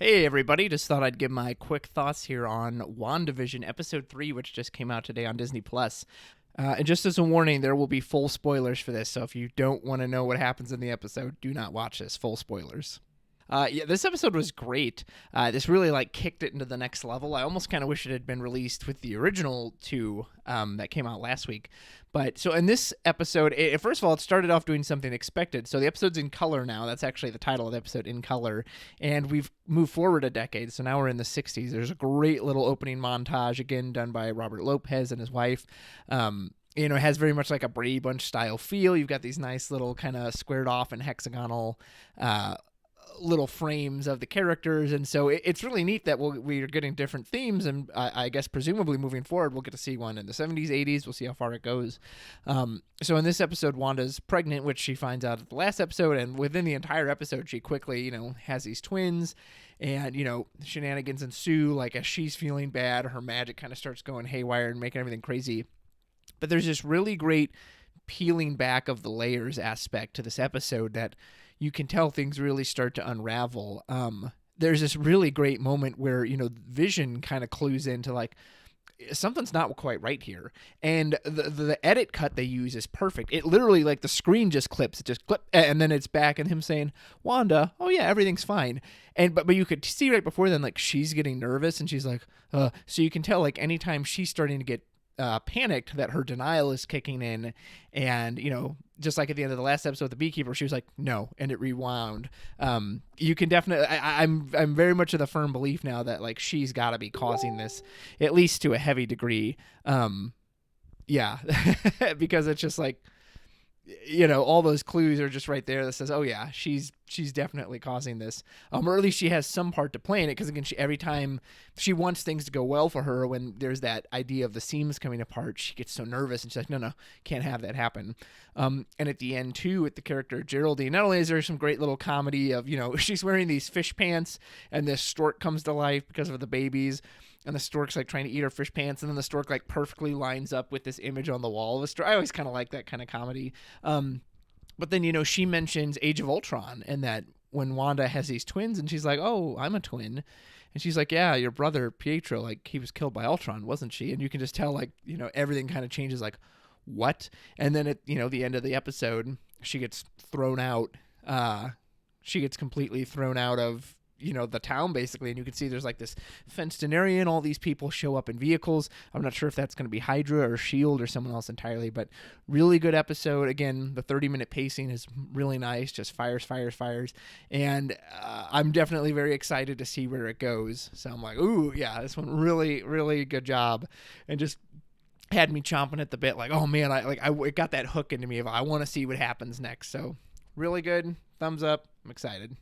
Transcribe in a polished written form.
Hey everybody, just thought I'd give my quick thoughts here on WandaVision Episode 3, which just came out today on Disney+. And just as a warning, there will be full spoilers for this, so if you don't want to know what happens in the episode, do not watch this. Full spoilers. Yeah, this episode was great. This really kicked it into the next level. I almost kind of wish it had been released with the original two that came out last week. But so in this episode, first of all, it started off doing something expected. So the episode's in color now. That's actually the title of the episode, In Color. And we've moved forward a decade. So now we're in the 60s. There's a great little opening montage, again, done by Robert Lopez and his wife. It has very much like a Brady Bunch style feel. You've got these nice little kind of squared off and hexagonal little frames of the characters, and so it's really neat that we're getting different themes, and I guess presumably moving forward we'll get to see one in the 70s, 80s. We'll see how far it goes. So in this episode, Wanda's pregnant, which she finds out at the last episode, and within the entire episode she quickly has these twins, and shenanigans ensue. Like, as she's feeling bad, her magic kind of starts going haywire and making everything crazy. But there's this really great peeling back of the layers aspect to this episode that you can tell things really start to unravel. There's this really great moment where, Vision kind of clues into something's not quite right here. And the edit cut they use is perfect. It literally, the screen just clips. It just clip, and then it's back and him saying, Wanda, oh yeah, everything's fine. But you could see right before then, she's getting nervous and she's like, so you can tell, anytime she's starting to get panicked, that her denial is kicking in. And just like at the end of the last episode with the beekeeper, she was like, no, and it rewound. You can definitely, I'm very much of the firm belief now that she's got to be causing this, at least to a heavy degree. Yeah. Because it's just all those clues are just right there that says, oh yeah, she's definitely causing this, or at least she has some part to play in it, because again, every time she wants things to go well for her, when there's that idea of the seams coming apart, she gets so nervous and she's like, no, can't have that happen. And at the end too, with the character Geraldine, not only is there some great little comedy of she's wearing these fish pants and this stork comes to life because of the babies, and the stork's trying to eat her fish pants, and then the stork perfectly lines up with this image on the wall of the stork. I always kind of like that kind of comedy. But then, she mentions Age of Ultron, and that when Wanda has these twins, and she's like, oh, I'm a twin. And she's like, yeah, your brother Pietro, he was killed by Ultron, wasn't she? And you can just tell, everything kind of changes, what? And then at, the end of the episode, she gets thrown out. She gets completely thrown out of the town, basically, and you can see there's this fenced-in area, and all these people show up in vehicles. I'm not sure if that's going to be Hydra or S.H.I.E.L.D. or someone else entirely, but really good episode. Again, the 30-minute pacing is really nice, just fires, and I'm definitely very excited to see where it goes. So I'm like, ooh, yeah, this one really, really good job, and just had me chomping at the bit, oh man, it got that hook into me of I want to see what happens next. So really good, thumbs up, I'm excited.